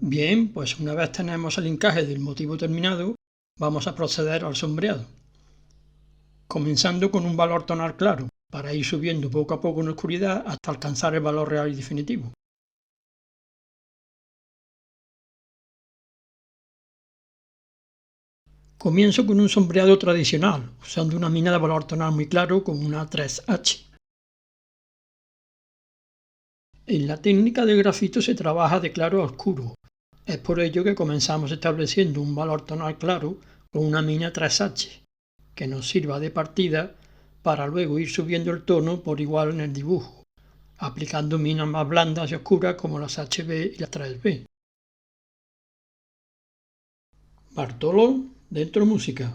Bien, pues una vez tenemos el encaje del motivo terminado, vamos a proceder al sombreado. Comenzando con un valor tonal claro, para ir subiendo poco a poco en la oscuridad hasta alcanzar el valor real y definitivo. Comienzo con un sombreado tradicional, usando una mina de valor tonal muy claro con una 3H. En la técnica del grafito se trabaja de claro a oscuro. Es por ello que comenzamos estableciendo un valor tonal claro con una mina 3H, que nos sirva de partida para luego ir subiendo el tono por igual en el dibujo, aplicando minas más blandas y oscuras como las HB y las 3B. Bartolo, dentro música.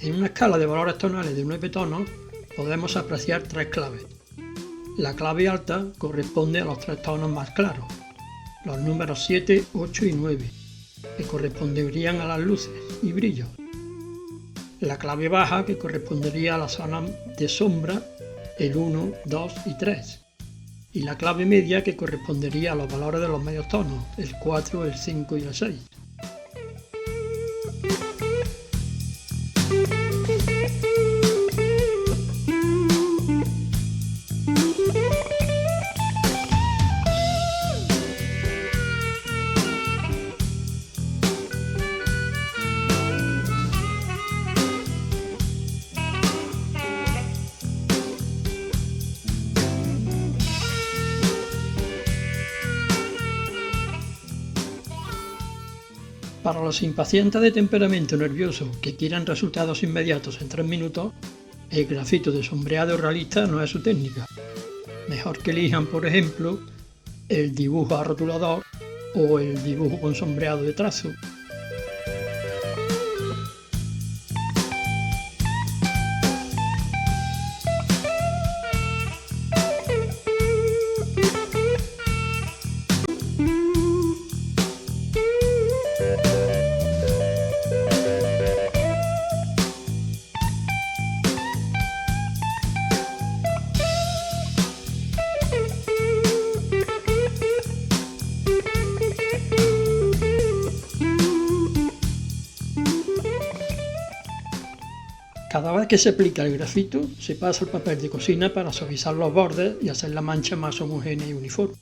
En una escala de valores tonales de 9 tonos podemos apreciar tres claves. La clave alta corresponde a los tres tonos más claros, los números 7, 8 y 9, que corresponderían a las luces y brillos. La clave baja, que correspondería a la zona de sombra, el 1, 2 y 3. Y la clave media, que correspondería a los valores de los medios tonos, el 4, el 5 y el 6. Para los impacientes de temperamento nervioso que quieran resultados inmediatos en 3 minutos, el grafito de sombreado realista no es su técnica. Mejor que elijan, por ejemplo, el dibujo a rotulador o el dibujo con sombreado de trazo. Cada vez que se aplica el grafito, se pasa el papel de cocina para suavizar los bordes y hacer la mancha más homogénea y uniforme.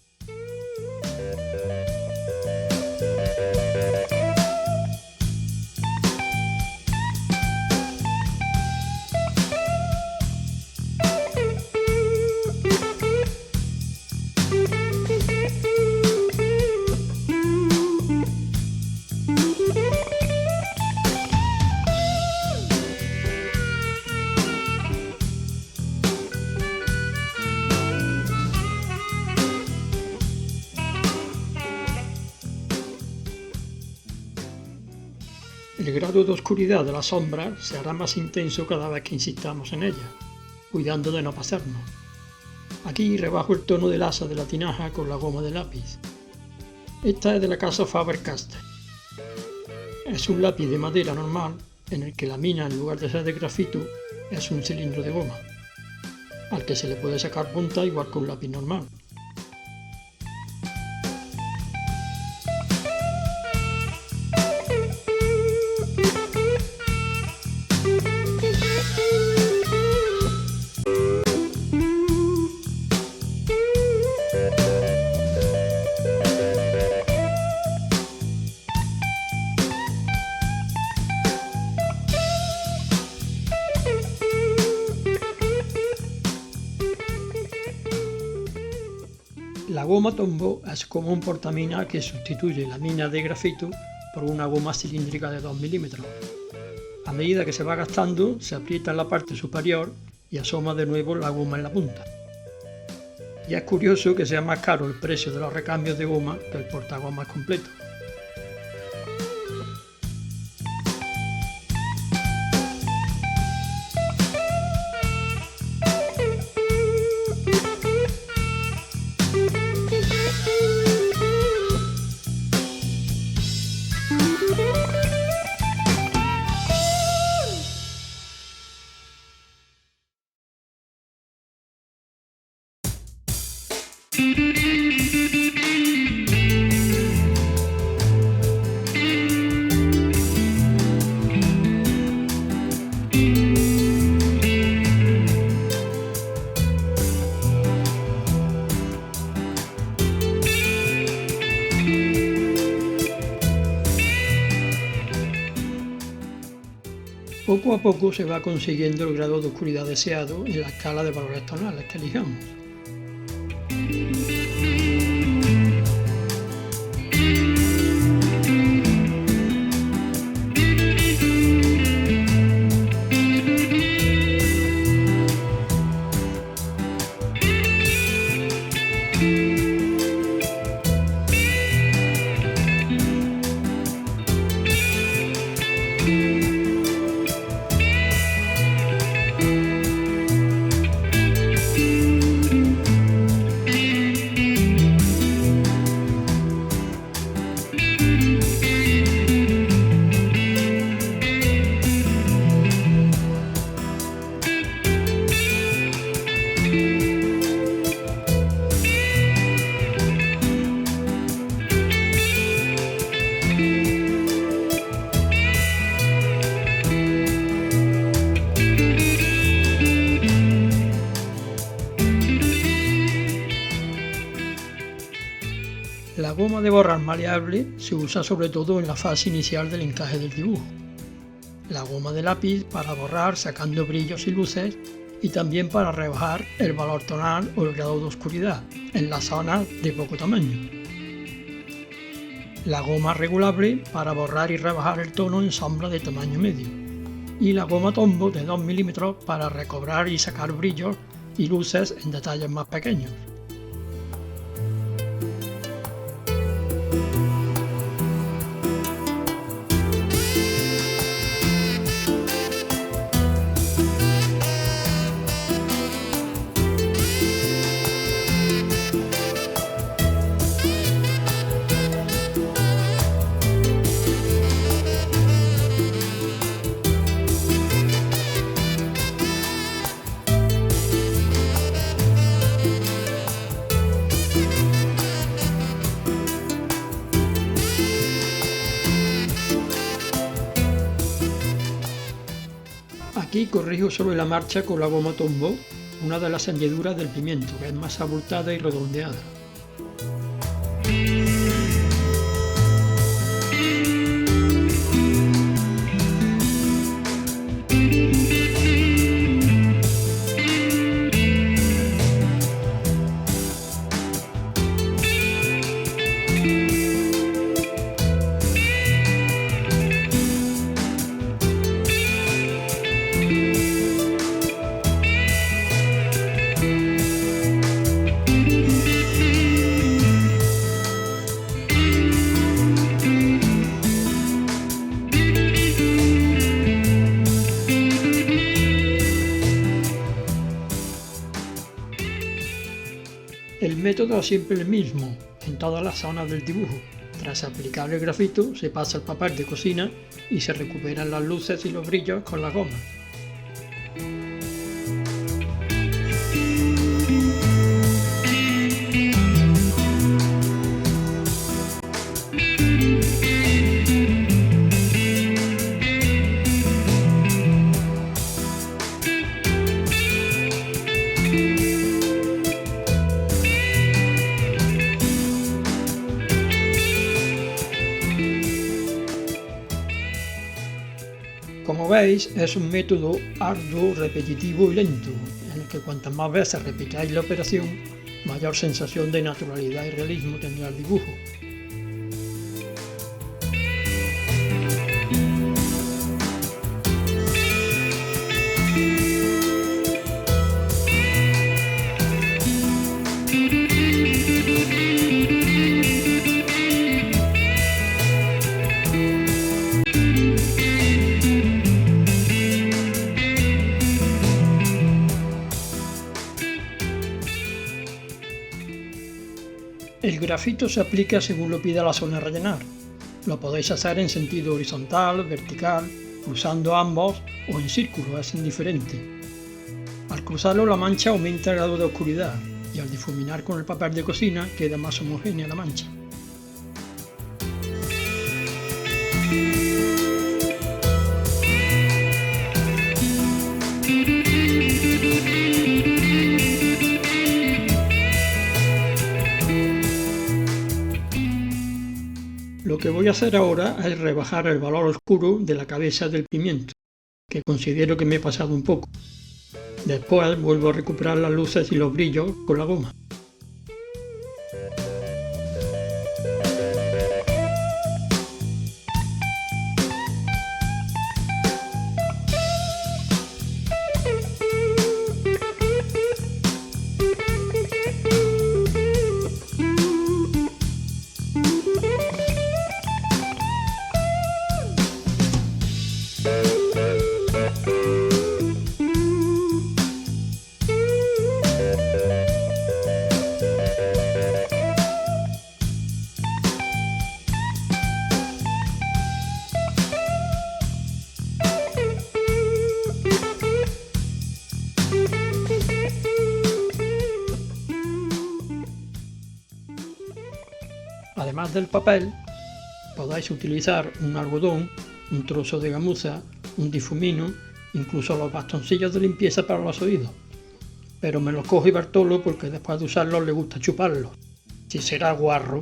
El grado de oscuridad de la sombra se hará más intenso cada vez que insistamos en ella, cuidando de no pasarnos. Aquí rebajo el tono del asa de la tinaja con la goma de lápiz. Esta es de la casa Faber-Castell. Es un lápiz de madera normal en el que la mina, en lugar de ser de grafito, es un cilindro de goma, al que se le puede sacar punta igual que un lápiz normal. La goma Tombow es como un portamina que sustituye la mina de grafito por una goma cilíndrica de 2 milímetros. A medida que se va gastando, se aprieta en la parte superior y asoma de nuevo la goma en la punta. Y es curioso que sea más caro el precio de los recambios de goma que el portagomas completo. Poco a poco se va consiguiendo el grado de oscuridad deseado en la escala de valores tonales que elijamos. La goma de borrar maleable se usa sobre todo en la fase inicial del encaje del dibujo. La goma de lápiz para borrar sacando brillos y luces y también para rebajar el valor tonal o el grado de oscuridad en las zonas de poco tamaño. La goma regulable para borrar y rebajar el tono en sombra de tamaño medio. Y la goma Tombow de 2 mm para recobrar y sacar brillos y luces en detalles más pequeños. Aquí corrijo sobre la marcha con la goma Tombow, una de las hendiduras del pimiento, que es más abultada y redondeada. El método es siempre el mismo en todas las zonas del dibujo. Tras aplicar el grafito se pasa el papel de cocina y se recuperan las luces y los brillos con la goma. Como veis, es un método arduo, repetitivo y lento, en el que cuantas más veces repitáis la operación, mayor sensación de naturalidad y realismo tendrá el dibujo. El grafito se aplica según lo pida la zona a rellenar. Lo podéis hacer en sentido horizontal, vertical, cruzando ambos o en círculo, es indiferente. Al cruzarlo la mancha aumenta el grado de oscuridad y al difuminar con el papel de cocina queda más homogénea la mancha. Lo que voy a hacer ahora es rebajar el valor oscuro de la cabeza del pimiento. que considero que me he pasado un poco. Después vuelvo a recuperar las luces y los brillos con la goma. Además del papel, podáis utilizar un algodón, un trozo de gamuza, un difumino, incluso los bastoncillos de limpieza para los oídos. Pero me los coge Bartolo porque después de usarlos le gusta chuparlos. Si será guarro.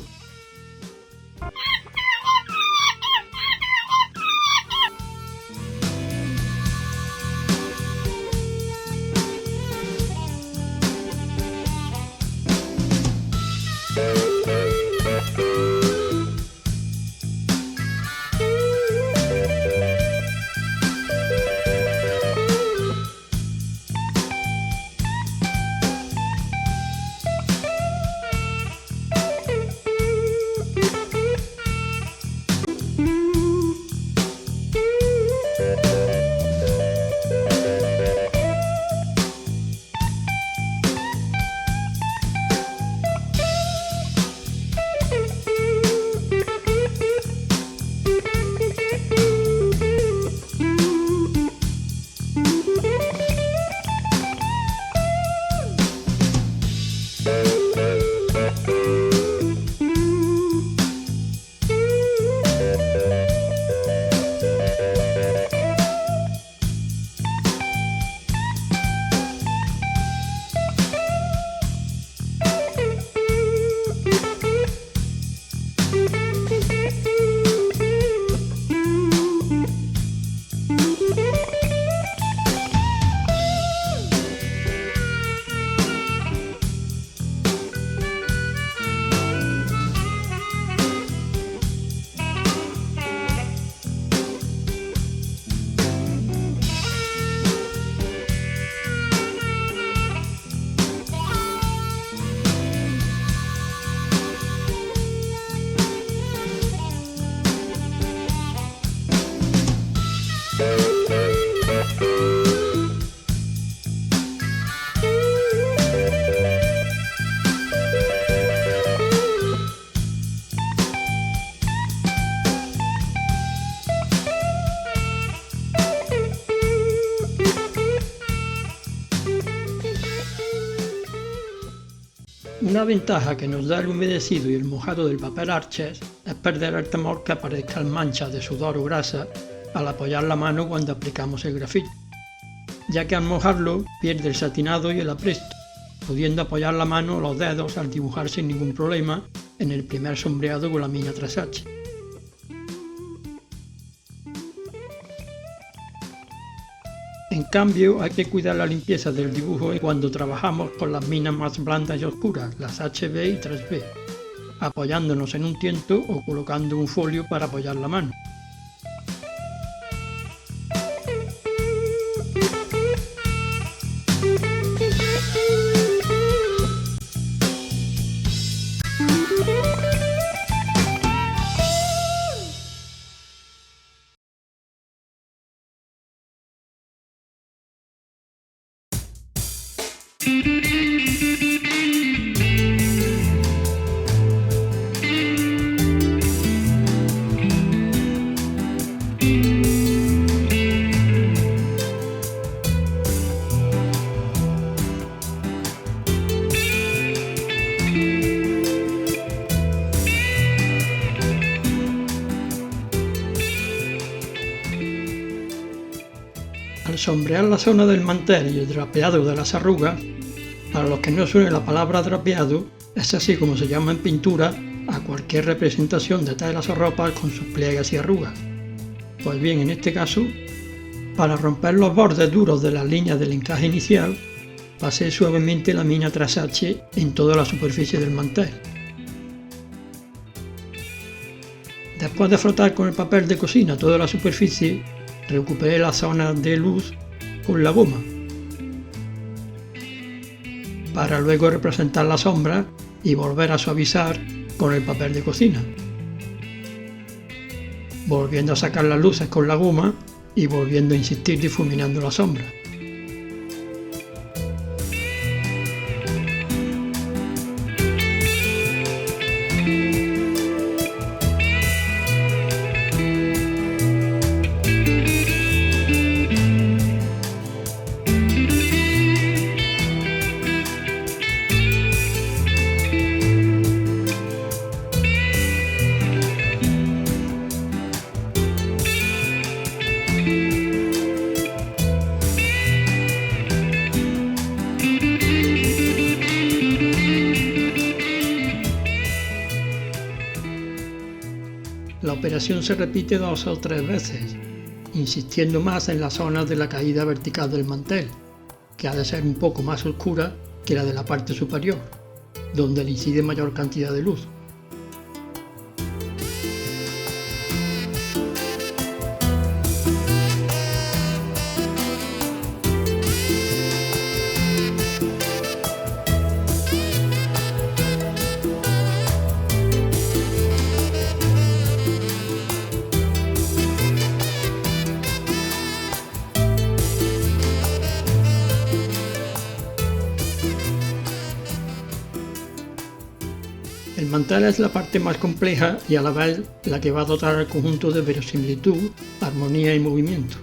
Una ventaja que nos da el humedecido y el mojado del papel Arches es perder el temor que aparezcan manchas de sudor o grasa al apoyar la mano cuando aplicamos el grafito, ya que al mojarlo pierde el satinado y el apresto, pudiendo apoyar la mano o los dedos al dibujar sin ningún problema en el primer sombreado con la mina 3H. En cambio, hay que cuidar la limpieza del dibujo cuando trabajamos con las minas más blandas y oscuras, las HB y 3B, apoyándonos en un tiento o colocando un folio para apoyar la mano. Al sombrear la zona del mantel y el drapeado de las arrugas, para los que no suene la palabra drapeado, es así como se llama en pintura a cualquier representación de telas o ropas con sus pliegues y arrugas. Pues bien, en este caso, Para romper los bordes duros de las líneas del encaje inicial, pasé suavemente la mina 3H en toda la superficie del mantel. Después de frotar con el papel de cocina toda la superficie, recuperé la zona de luz con la goma, para luego representar la sombra y volver a suavizar con el papel de cocina, volviendo a sacar las luces con la goma y volviendo a insistir difuminando la sombra. La operación se repite 2 o 3 veces, insistiendo más en las zonas de la caída vertical del mantel, que ha de ser un poco más oscura que la de la parte superior, donde le incide mayor cantidad de luz. El mantel es la parte más compleja y a la vez la que va a dotar al conjunto de verosimilitud, armonía y movimiento.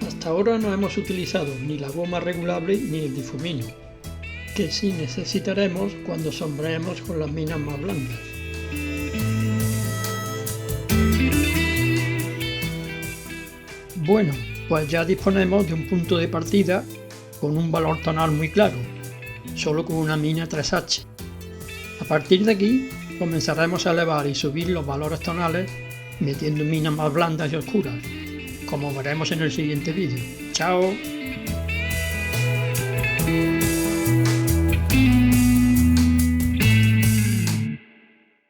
Hasta ahora no hemos utilizado ni la goma regulable ni el difumino, que sí necesitaremos cuando sombreemos con las minas más blandas. Bueno, pues ya disponemos de un punto de partida con un valor tonal muy claro, solo con una mina 3H. A partir de aquí comenzaremos a elevar y subir los valores tonales metiendo minas más blandas y oscuras, como veremos en el siguiente vídeo. ¡Chao!